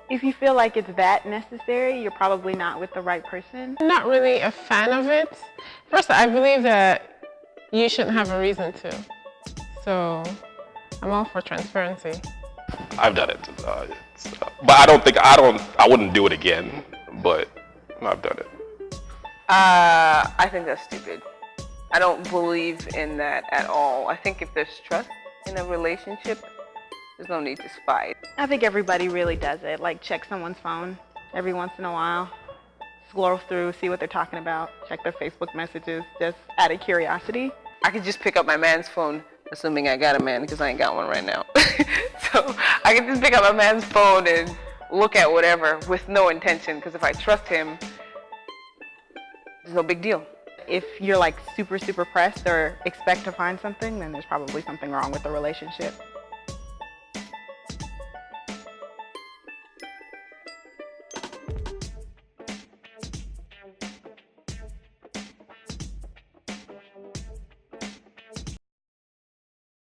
If you feel like it's that necessary, you're probably not with the right person. I'm not really a fan of it. First, I believe that you shouldn't have a reason to. So I'm all for transparency. I've done it, but I wouldn't do it again, but I've done it. I think that's stupid. I don't believe in that at all. I think if there's trust in a relationship, there's no need to spy. I think everybody really does it, like check someone's phone every once in a while, scroll through, see what they're talking about, check their Facebook messages, just out of curiosity. I could just pick up my man's phone, assuming I got a man, because I ain't got one right now. So I can just pick up my man's phone and look at whatever with no intention, because if I trust him, there's no big deal. If you're like super pressed or expect to find something, then there's probably something wrong with the relationship.